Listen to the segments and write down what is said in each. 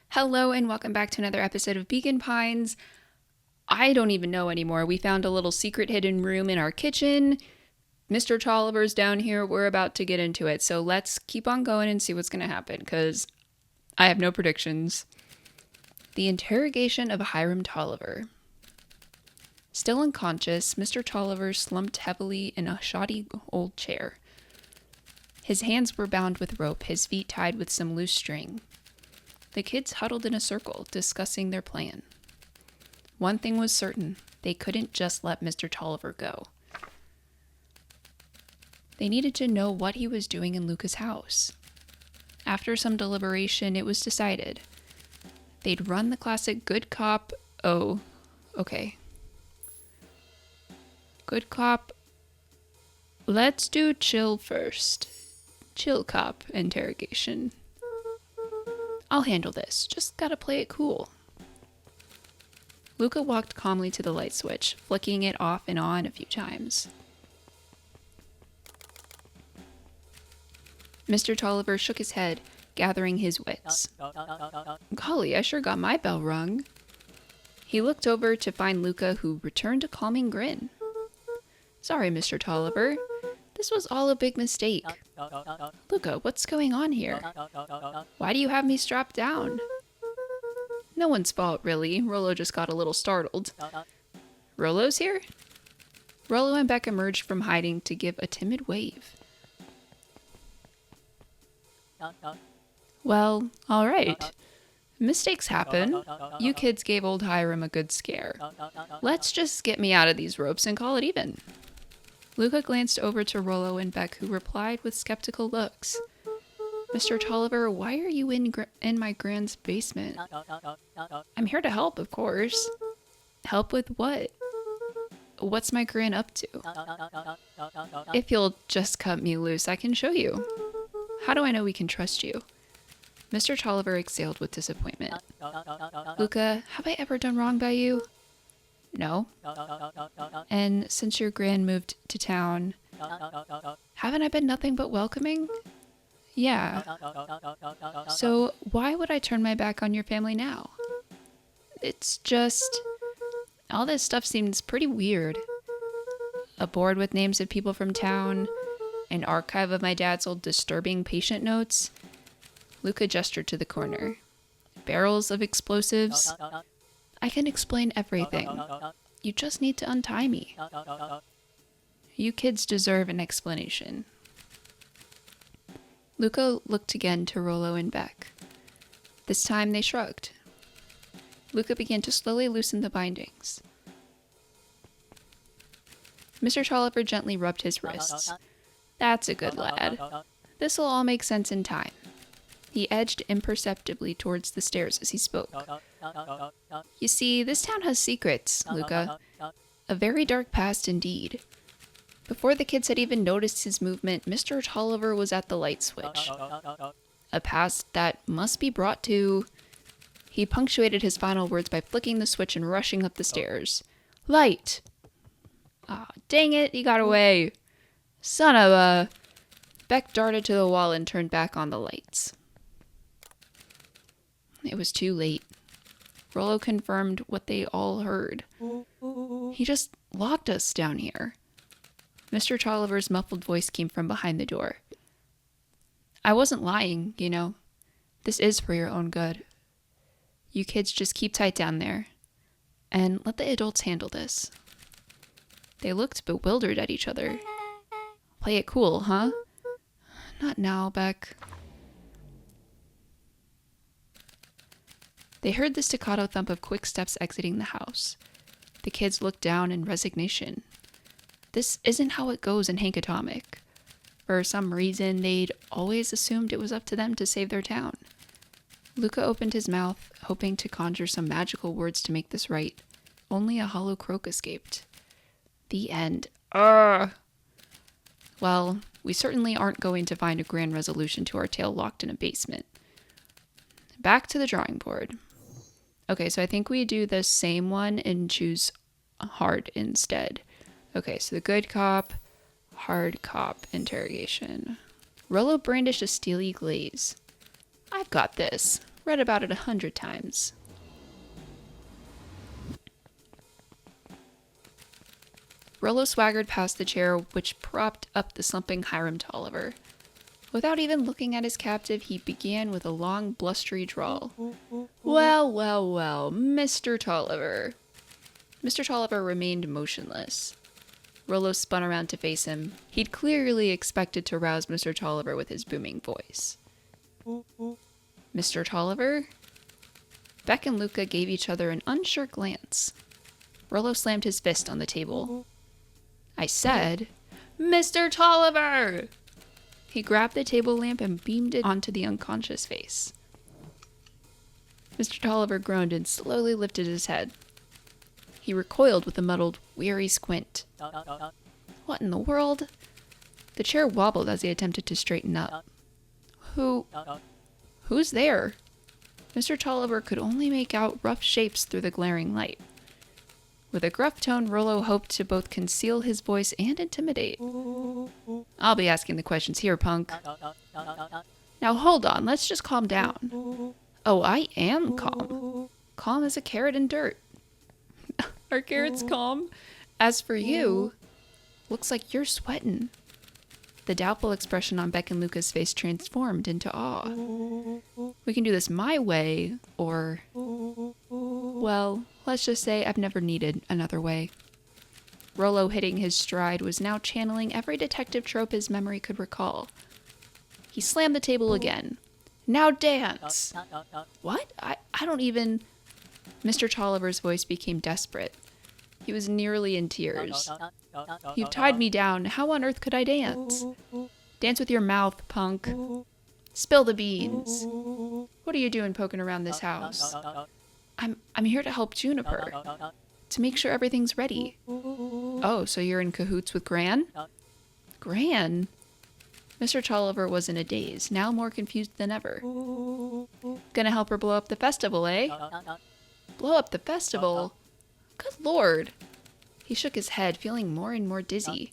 Hello and welcome back to another episode of Beacon Pines. I don't even know anymore. We found a little secret hidden room in our kitchen. Mr. Tolliver's down here. We're about to get into it. So let's keep on going and see what's going to happen because I have no predictions. The interrogation of Hiram Tolliver. Still unconscious, Mr. Tolliver slumped heavily in a shoddy old chair. His hands were bound with rope, his feet tied with some loose string. The kids huddled in a circle, discussing their plan. One thing was certain, they couldn't just let Mr. Tolliver go. They needed to know what he was doing in Luca's house. After some deliberation, it was decided. They'd run the classic good cop, good cop, let's do chill first. Chill cop interrogation. I'll handle this, just gotta play it cool. Luca walked calmly to the light switch, flicking it off and on a few times. Mr. Tolliver shook his head, gathering his wits. Golly, I sure got my bell rung. He looked over to find Luca, who returned a calming grin. Sorry, Mr. Tolliver. This was all a big mistake. Luca, what's going on here? Why do you have me strapped down? No one's fault, really. Rollo just got a little startled. Rollo's here? Rollo and Beck emerged from hiding to give a timid wave. Well, all right. Mistakes happen. You kids gave old Hiram a good scare. Let's just get me out of these ropes and call it even. Luca glanced over to Rollo and Beck, who replied with skeptical looks. Mr. Tolliver, why are you in my grand's basement? I'm here to help, of course. Help with what? What's my gran up to? If you'll just cut me loose, I can show you. How do I know we can trust you? Mr. Tolliver exhaled with disappointment. Luca, have I ever done wrong by you? No. And since your gran moved to town, haven't I been nothing but welcoming? Yeah. So why would I turn my back on your family now? It's just, all this stuff seems pretty weird. A board with names of people from town, an archive of my dad's old disturbing patient notes. Luca gestured to the corner. Barrels of explosives. I can explain everything. You just need to untie me. You kids deserve an explanation. Luca looked again to Rollo and Beck. This time they shrugged. Luca began to slowly loosen the bindings. Mr. Tolliver gently rubbed his wrists. That's a good lad. This'll all make sense in time. He edged imperceptibly towards the stairs as he spoke. You see, this town has secrets, Luca. A very dark past indeed. Before the kids had even noticed his movement, Mr. Tolliver was at the light switch. A past that must be brought to... He punctuated his final words by flicking the switch and rushing up the stairs. Light! Ah, dang it, he got away. Son of a... Beck darted to the wall and turned back on the lights. It was too late. Rollo confirmed what they all heard. He just locked us down here. Mr. Tolliver's muffled voice came from behind the door. I wasn't lying, you know. This is for your own good. You kids just keep tight down there. And let the adults handle this. They looked bewildered at each other. Play it cool, huh? Not now, Beck. They heard the staccato thump of quick steps exiting the house. The kids looked down in resignation. This isn't how it goes in Hank Atomic. For some reason, they'd always assumed it was up to them to save their town. Luca opened his mouth, hoping to conjure some magical words to make this right. Only a hollow croak escaped. The end. Well, we certainly aren't going to find a grand resolution to our tale locked in a basement. Back to the drawing board. Okay, so I think we do the same one and choose hard instead. Okay, so the good cop, hard cop interrogation. Rollo brandished a steely glaze. I've got this. Read about it 100 times. Rollo swaggered past the chair which propped up the slumping Hiram Tolliver. Without even looking at his captive, he began with a long, blustery drawl. Well, well, well, Mr. Tolliver. Mr. Tolliver remained motionless. Rollo spun around to face him. He'd clearly expected to rouse Mr. Tolliver with his booming voice. Mr. Tolliver? Beck and Luca gave each other an unsure glance. Rollo slammed his fist on the table. I said, Mr. Tolliver! He grabbed the table lamp and beamed it onto the unconscious face. Mr. Tolliver groaned and slowly lifted his head. He recoiled with a muddled, weary squint. What in the world? The chair wobbled as he attempted to straighten up. Who's there? Mr. Tolliver could only make out rough shapes through the glaring light. With a gruff tone, Rollo hoped to both conceal his voice and intimidate. I'll be asking the questions here, punk. Now hold on, let's just calm down. Oh, I am calm. Calm as a carrot in dirt. Are carrots calm? As for you, looks like you're sweating. The doubtful expression on Beck and Luca's face transformed into awe. We can do this my way, or... well, let's just say I've never needed another way. Rollo, hitting his stride, was now channeling every detective trope his memory could recall. He slammed the table again. Now dance! What? I don't even... Mr. Tolliver's voice became desperate. He was nearly in tears. You've tied me down. How on earth could I dance? Dance with your mouth, punk. Spill the beans. What are you doing poking around this house? I'm here to help Juniper. To make sure everything's ready. Oh, so you're in cahoots with Gran? Gran? Mr. Tolliver was in a daze, now more confused than ever. Gonna help her blow up the festival, eh? Blow up the festival? Good Lord. He shook his head, feeling more and more dizzy.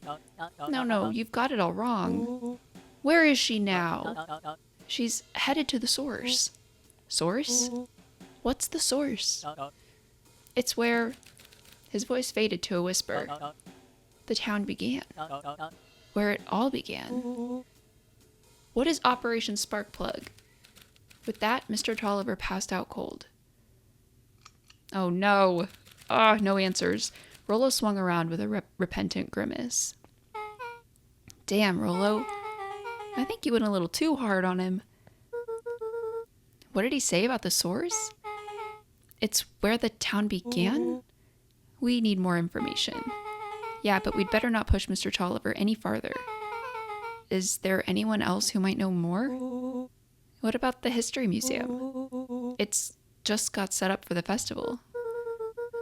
No, you've got it all wrong. Where is she now? She's headed to the source. Source? What's the source? It's where... His voice faded to a whisper. The town began. Where it all began. What is Operation Sparkplug? With that, Mr. Tolliver passed out cold. Oh no. No answers. Rollo swung around with a repentant grimace. Damn, Rollo. I think you went a little too hard on him. What did he say about the source? It's where the town began? We need more information. Yeah, but we'd better not push Mr. Tolliver any farther. Is there anyone else who might know more? What about the History Museum? It's just got set up for the festival.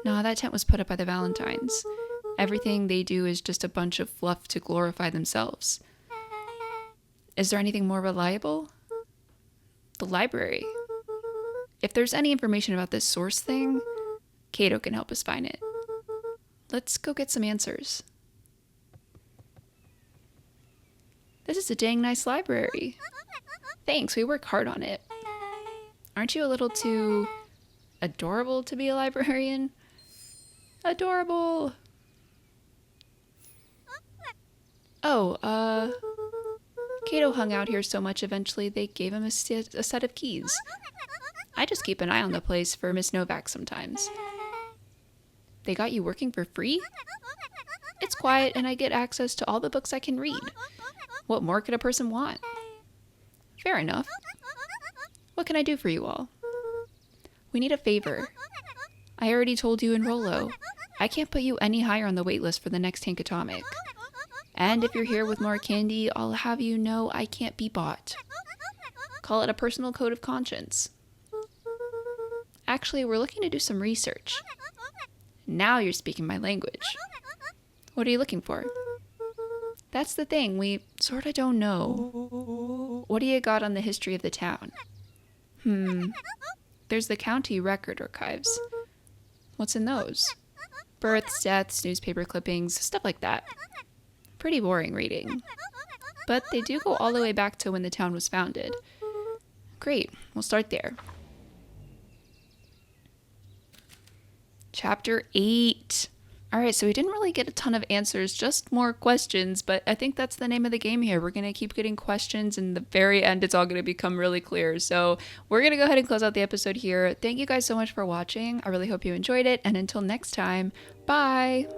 No, that tent was put up by the Valentines. Everything they do is just a bunch of fluff to glorify themselves. Is there anything more reliable? The library. If there's any information about this source thing, Cato can help us find it. Let's go get some answers. This is a dang nice library. Thanks, we work hard on it. Aren't you a little too adorable to be a librarian? Adorable! Oh, Cato hung out here so much eventually they gave him a set of keys. I just keep an eye on the place for Miss Novak sometimes. They got you working for free? It's quiet and I get access to all the books I can read. What more could a person want? Fair enough. What can I do for you all? We need a favor. I already told you in Rollo. I can't put you any higher on the wait list for the next Hank Atomic. And if you're here with more candy, I'll have you know I can't be bought. Call it a personal code of conscience. Actually, we're looking to do some research. Now you're speaking my language. What are you looking for? That's the thing, we sorta don't know. What do you got on the history of the town? There's the county record archives. What's in those? Births, deaths, newspaper clippings, stuff like that. Pretty boring reading. but they do go all the way back to when the town was founded. Great, we'll start there. Chapter 8. All right, so we didn't really get a ton of answers, just more questions, but I think that's the name of the game here. We're going to keep getting questions, and the very end, it's all going to become really clear. So we're going to go ahead and close out the episode here. Thank you guys so much for watching. I really hope you enjoyed it, and until next time, bye!